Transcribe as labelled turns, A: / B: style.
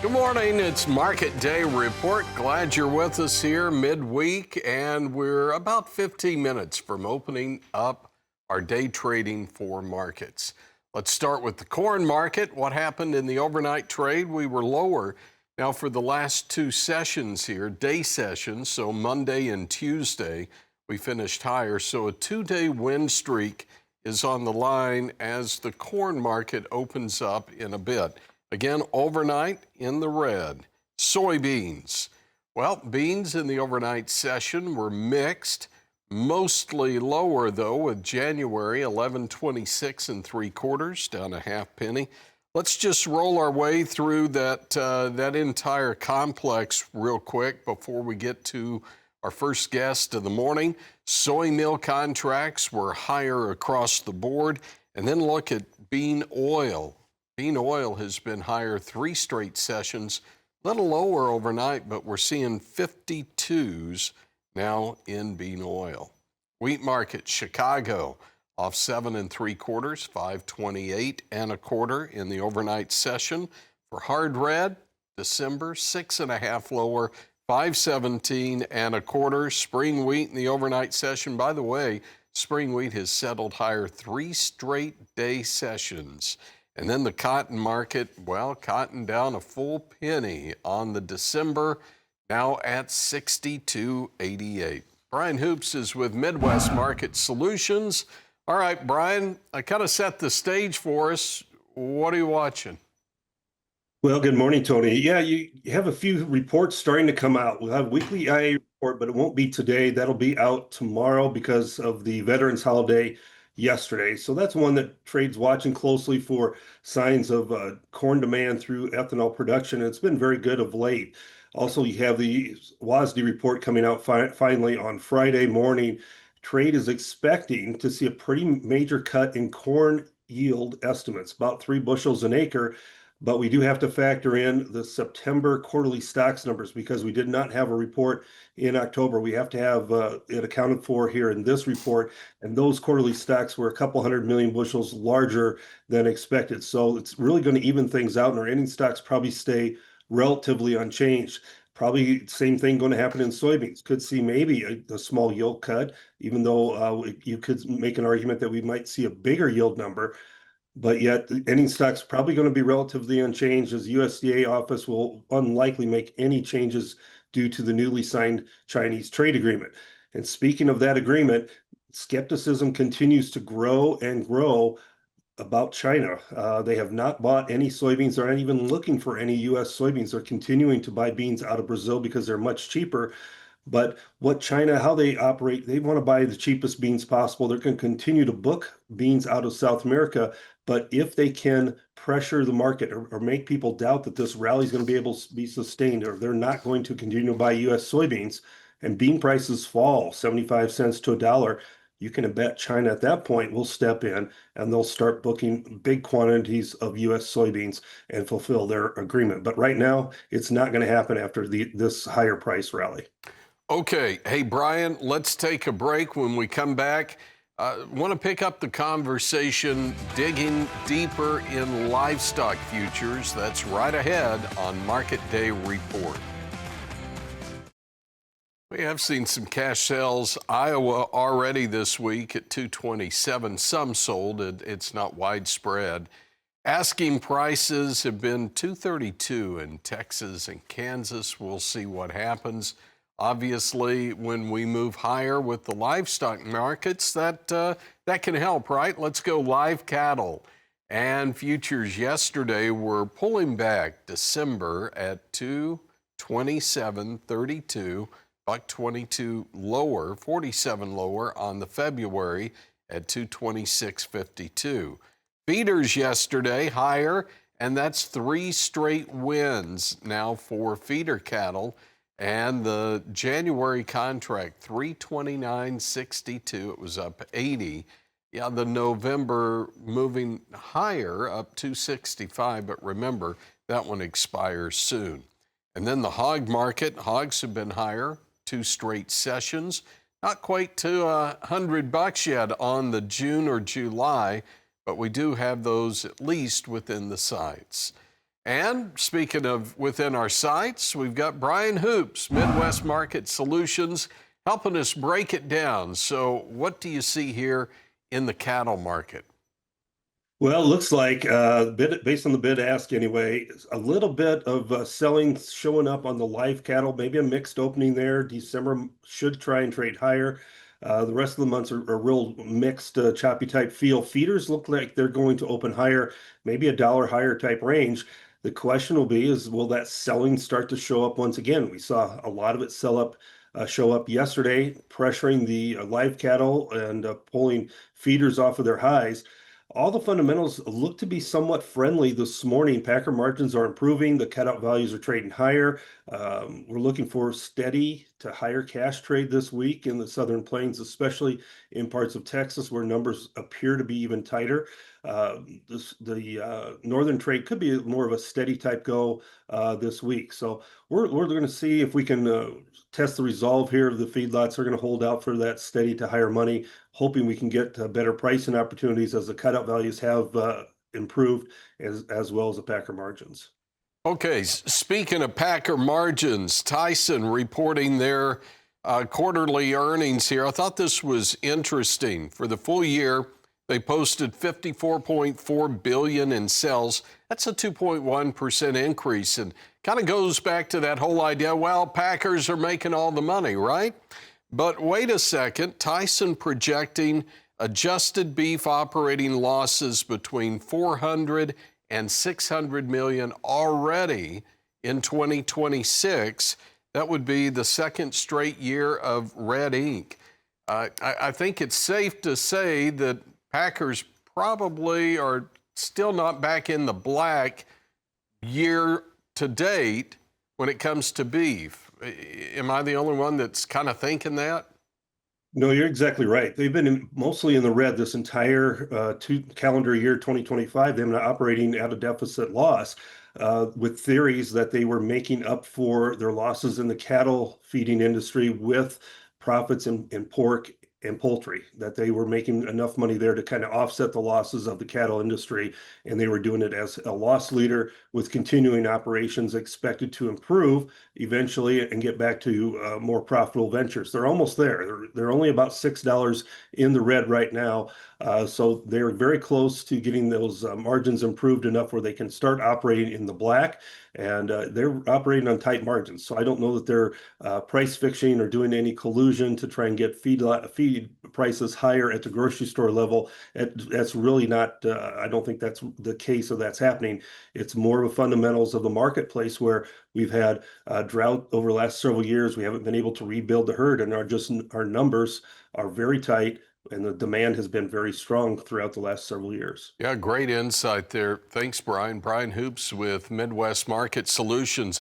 A: Good morning. It's Market Day Report. Glad you're with us here midweek, and we're about 15 minutes from opening up our day trading for markets. Let's start with the corn market. What happened in the overnight trade? We were lower. Now, for the last two sessions here, day sessions, so Monday and Tuesday, we finished higher. So a two-day win streak is on the line as the corn market opens up in a bit. Again, overnight in the red. Soybeans. Well, beans in the overnight session were mixed, mostly lower though, with January 11.26 3/4, down a half penny. Let's just roll our way through that entire complex real quick before we get to our first guest of the morning. Soy meal contracts were higher across the board, and then look at bean oil. Bean oil has been higher three straight sessions, a little lower overnight, but we're seeing 52s now in bean oil. Wheat market, Chicago, off 7 3/4, 528 1/4 in the overnight session. For hard red, December, 6.5 lower, 517 1/4. Spring wheat in the overnight session. By the way, spring wheat has settled higher three straight day sessions. And then the cotton market, well, cotton down a full penny on the December, now at 62.88. Brian Hoops is with Midwest Market Solutions. All right, Brian, I kind of set the stage for us. What are you watching?
B: Well, good morning, Tony. Yeah, you have a few reports starting to come out. We'll have a weekly IA report, but it won't be today. That'll be out tomorrow because of the Veterans holiday yesterday. So that's one that trade's watching closely for signs of corn demand through ethanol production. It's been very good of late. Also, you have the WASDE report coming out finally on Friday morning. Trade is expecting to see a pretty major cut in corn yield estimates, about 3 bushels an acre. But we do have to factor in the September quarterly stocks numbers because we did not have a report in October. We have to have it accounted for here in this report. And those quarterly stocks were a couple 100 million bushels larger than expected. So it's really going to even things out, and our ending stocks probably stay relatively unchanged. Probably same thing going to happen in soybeans. Could see maybe a small yield cut, even though you could make an argument that we might see a bigger yield number. But yet, the ending stock's probably going to be relatively unchanged, as USDA office will unlikely make any changes due to the newly signed Chinese trade agreement. And speaking of that agreement, skepticism continues to grow and grow about China. They have not bought any soybeans. They're not even looking for any U.S. soybeans. They're continuing to buy beans out of Brazil because they're much cheaper. But what China, how they operate, they want to buy the cheapest beans possible. They're going to continue to book beans out of South America. But if they can pressure the market or make people doubt that this rally is going to be able to be sustained, or they're not going to continue to buy U.S. soybeans, and bean prices fall 75 cents to $1, you can bet China at that point will step in and they'll start booking big quantities of U.S. soybeans and fulfill their agreement. But right now, it's not going to happen after this higher price rally.
A: Okay. Hey, Brian, let's take a break. When we come back, want to pick up the conversation digging deeper in livestock futures. That's right ahead on Market Day Report. We have seen some cash sales. Iowa already this week at 227. Some sold. It's not widespread. Asking prices have been 232 in Texas and Kansas. We'll see what happens. Obviously, when we move higher with the livestock markets, that can help, right? Let's go live cattle. And futures yesterday were pulling back. December at 227.32, $1.22 lower, 47 lower on the February at 226.52. Feeders yesterday higher, and that's 3 straight wins now for feeder cattle. And the January contract, 329.62, it was up 80. Yeah, the November moving higher, up 265, but remember, that one expires soon. And then the hog market, hogs have been higher, 2 straight sessions. Not quite to $100 yet on the June or July, but we do have those at least within the sights. And speaking of within our sights, we've got Brian Hoops, Midwest Market Solutions, helping us break it down. So, what do you see here in the cattle market?
B: Well, it looks like based on the bid ask anyway, a little bit of selling showing up on the live cattle, maybe a mixed opening there. December should try and trade higher. The rest of the months are real mixed, choppy type feel. Feeders look like they're going to open higher, maybe $1 higher type range. The question will be is will that selling start to show up once again? We saw a lot of it show up yesterday, pressuring the live cattle and pulling feeders off of their highs. All the fundamentals look to be somewhat friendly this morning. Packer margins are improving. The cutout values are trading higher. We're looking for steady to higher cash trade this week in the Southern Plains, especially in parts of Texas where numbers appear to be even tighter. The northern trade could be more of a steady type go this week. So we're going to see if we can test the resolve here. The feedlots are going to hold out for that steady to higher money, hoping we can get better pricing opportunities as the cutout values have improved as well as the packer margins.
A: Okay, speaking of Packer margins, Tyson reporting their quarterly earnings here. I thought this was interesting. For the full year, they posted $54.4 billion in sales. That's a 2.1% increase, and kind of goes back to that whole idea, well, Packers are making all the money, right? But wait a second, Tyson projecting adjusted beef operating losses between 400 and 600 million already in 2026. That would be the second straight year of red ink. I think it's safe to say that Packers probably are still not back in the black year to date when it comes to beef. Am I the only one that's kind of thinking that?
B: No, you're exactly right. They've been mostly in the red this entire calendar year 2025. They've been operating at a deficit loss with theories that they were making up for their losses in the cattle feeding industry with profits in pork and poultry, that they were making enough money there to kind of offset the losses of the cattle industry. And they were doing it as a loss leader with continuing operations expected to improve eventually and get back to more profitable ventures. They're almost there. They're only about $6 in the red right now. So they're very close to getting those margins improved enough where they can start operating in the black. And they're operating on tight margins. So I don't know that they're price fixing or doing any collusion to try and get feed prices higher at the grocery store level. That's really not, I don't think that's the case or that's happening. It's more of the fundamentals of the marketplace where we've had drought over the last several years. We haven't been able to rebuild the herd, and our numbers are very tight, and the demand has been very strong throughout the last several years.
A: Yeah, great insight there. Thanks, Brian. Brian Hoops with Midwest Market Solutions.